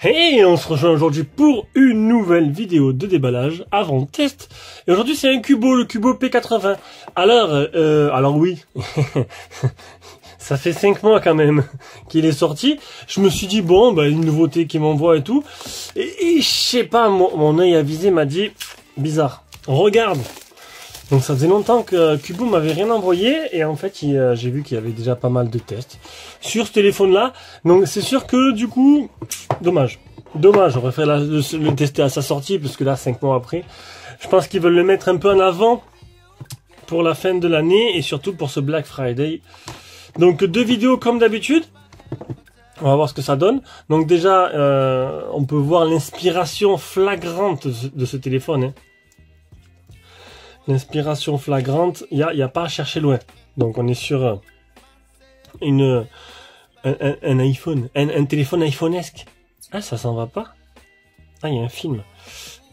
Hey, on se rejoint aujourd'hui pour une nouvelle vidéo de déballage avant test. Et aujourd'hui c'est un Cubo, le Cubo P80. Alors oui, ça fait 5 mois quand même qu'il est sorti. Je me suis dit bon, une nouveauté qui m'envoie et tout. Et je sais pas, mon œil avisé m'a dit bizarre. Regarde. Donc ça faisait longtemps que Cubo m'avait rien envoyé et en fait j'ai vu qu'il y avait déjà pas mal de tests sur ce téléphone là. Donc c'est sûr que du coup, dommage, j'aurais fait le tester à sa sortie parce que là 5 mois après, je pense qu'ils veulent le mettre un peu en avant pour la fin de l'année et surtout pour ce Black Friday. Donc 2 vidéos comme d'habitude. On va voir ce que ça donne. Donc déjà, on peut voir l'inspiration flagrante de ce téléphone. L'inspiration flagrante, il y a pas à chercher loin. Donc on est sur un iPhone, un téléphone iPhonesque. Ah, ça s'en va pas. Ah, il y a un film.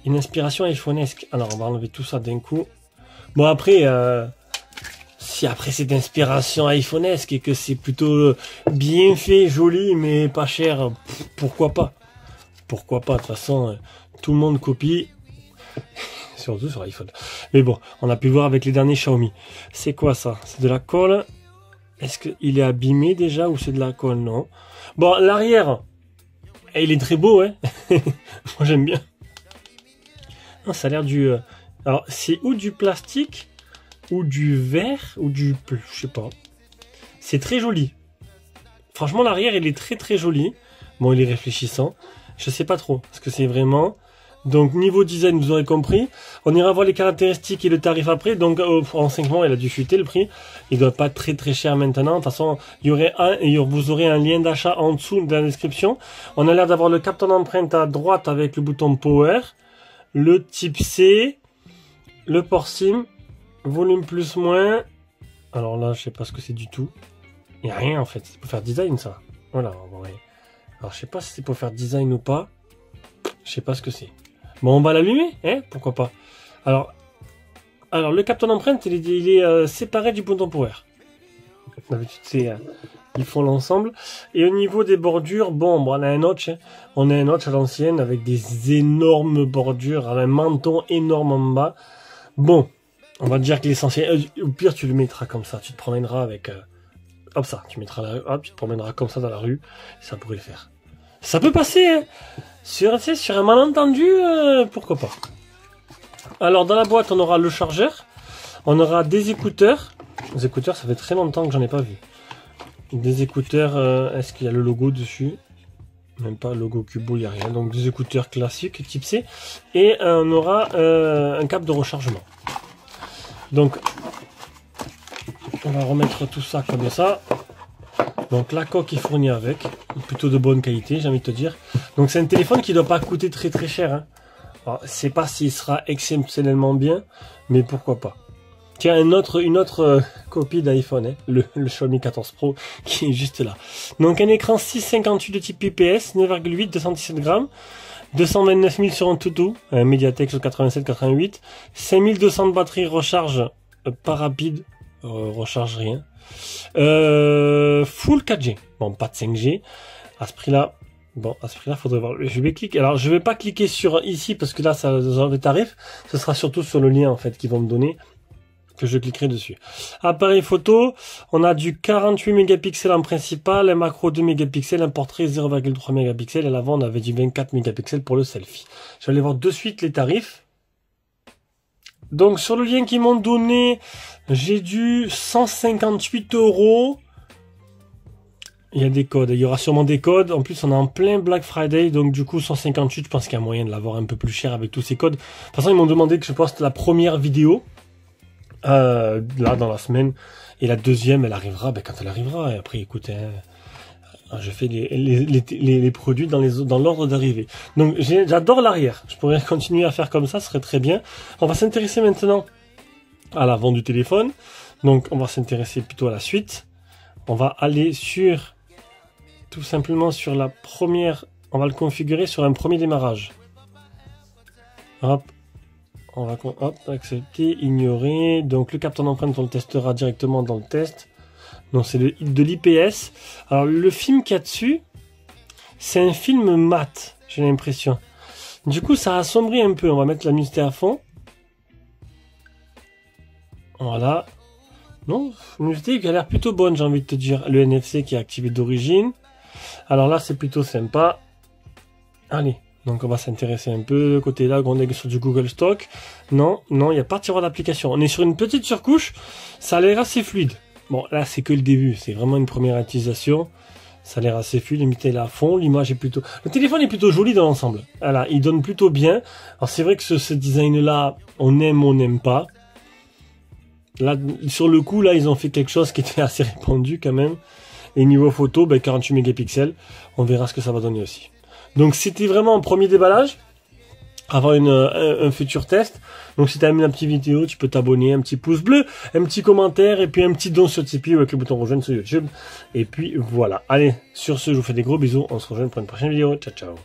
Une inspiration iPhonesque. Alors on va enlever tout ça d'un coup. Bon après, si après c'est d'inspiration iPhonesque et que c'est plutôt bien fait, joli, mais pas cher, pourquoi pas? Pourquoi pas? De toute façon, tout le monde copie. Surtout sur iPhone. Mais bon, on a pu voir avec les derniers Xiaomi. C'est quoi ça? C'est de la colle? Est-ce qu'il est abîmé déjà ou c'est de la colle? Non. Bon, l'arrière, il est très beau, hein. Moi j'aime bien. Non, ça a l'air du... Alors, c'est ou du plastique, ou du verre, ou du... Je sais pas. C'est très joli. Franchement, l'arrière, il est très très joli. Bon, il est réfléchissant. Je sais pas trop. Est-ce que c'est vraiment... Donc niveau design, vous aurez compris. On ira voir les caractéristiques et le tarif après. Donc en 5 mois, il a dû chuter le prix. Il doit pas être très cher maintenant. De toute façon, vous aurez un lien d'achat en dessous de la description. On a l'air d'avoir le capteur d'empreinte à droite avec le bouton Power, le type C, le port SIM, volume plus moins. Alors là, je sais pas ce que c'est du tout. Il n'y a rien en fait. C'est pour faire design ça. Voilà. Ouais. Alors je sais pas si c'est pour faire design ou pas. Je sais pas ce que c'est. Bon, on va l'allumer, hein? Pourquoi pas. Alors le capteur d'empreinte, il est séparé du bouton Power. D'habitude, ils font l'ensemble. Et au niveau des bordures, bon, on a un notch. Hein. On a un notch à l'ancienne avec des énormes bordures, un menton énorme en bas. Bon, on va dire que l'essentiel... au pire, tu le mettras comme ça. Tu te promèneras avec... hop, ça. Tu te promèneras comme ça dans la rue. Ça pourrait le faire. Ça peut passer, hein. Sur un malentendu, pourquoi pas. Alors dans la boîte on aura le chargeur, on aura des écouteurs. Les écouteurs, ça fait très longtemps que j'en ai pas vu. Des écouteurs, est-ce qu'il y a le logo dessus? Même pas logo Cubo, il n'y a rien. Donc des écouteurs classiques type C. Et on aura un câble de rechargement. Donc on va remettre tout ça comme ça. Donc la coque est fournie avec, plutôt de bonne qualité, j'ai envie de te dire. Donc c'est un téléphone qui ne doit pas coûter très très cher. Hein. Alors, je ne sais pas s'il sera exceptionnellement bien, mais pourquoi pas. Tiens, une autre copie d'iPhone, hein, le Xiaomi 14 Pro, qui est juste là. Donc un écran 6,58 de type IPS, 9,8, 217 grammes, 229 000 sur Antutu, un Mediatek sur 87-88, 5200 de batterie, recharge pas rapide, recharge rien. Full 4G, bon pas de 5G à ce prix là. Bon, à ce prix là faudrait voir. Je vais cliquer, alors je vais pas cliquer sur ici parce que là ça les tarifs, ce sera surtout sur le lien en fait qu'ils vont me donner que je cliquerai dessus. Appareil photo, on a du 48 mégapixels en principal, un macro 2 mégapixels, un portrait 0,3 mégapixels et à l'avant on avait du 24 mégapixels pour le selfie. Je vais aller voir de suite les tarifs. Donc sur le lien qu'ils m'ont donné, j'ai du 158 €. Il y a des codes, il y aura sûrement des codes. En plus, on est en plein Black Friday, donc du coup 158, je pense qu'il y a moyen de l'avoir un peu plus cher avec tous ces codes. De toute façon, ils m'ont demandé que je poste la première vidéo là dans la semaine, et la deuxième, elle arrivera quand elle arrivera. Et après, écoutez, je fais les produits dans l'ordre d'arrivée. Donc j'adore l'arrière. Je pourrais continuer à faire comme ça, ce serait très bien. On va s'intéresser maintenant à l'avant du téléphone. Donc on va s'intéresser plutôt à la suite. On va aller sur tout simplement sur la première. On va le configurer sur un premier démarrage. Hop. On va accepter, ignorer. Donc le capteur d'empreinte, on le testera directement dans le test. Donc c'est de l'IPS. Alors le film qu'il y a dessus, C'est un film mat, j'ai l'impression. Du coup, ça assombrit un peu. On va mettre la luminosité à fond. Voilà. Non, une luminosité qui a l'air plutôt bonne, j'ai envie de te dire. Le NFC qui est activé d'origine. Alors là, c'est plutôt sympa. Allez, donc on va s'intéresser un peu. Côté là, on est sur du Google Stock. Non, non, il n'y a pas de tiroir d'application. On est sur une petite surcouche. Ça a l'air assez fluide. Bon, là, c'est que le début. C'est vraiment une première utilisation. Ça a l'air assez fluide. L'unité là à fond. L'image est plutôt... Le téléphone est plutôt joli dans l'ensemble. Voilà, il donne plutôt bien. Alors c'est vrai que ce design-là, on aime ou on n'aime pas. Là, sur le coup, là, ils ont fait quelque chose qui était assez répandu quand même. Et niveau photo, 48 mégapixels. On verra ce que ça va donner aussi. Donc c'était vraiment un premier déballage avant un futur test. Donc si tu as aimé la petite vidéo, tu peux t'abonner, un petit pouce bleu, un petit commentaire et puis un petit don sur Tipeee avec le bouton rejoindre sur YouTube. Et puis voilà. Allez, sur ce, je vous fais des gros bisous. On se rejoint pour une prochaine vidéo. Ciao, ciao.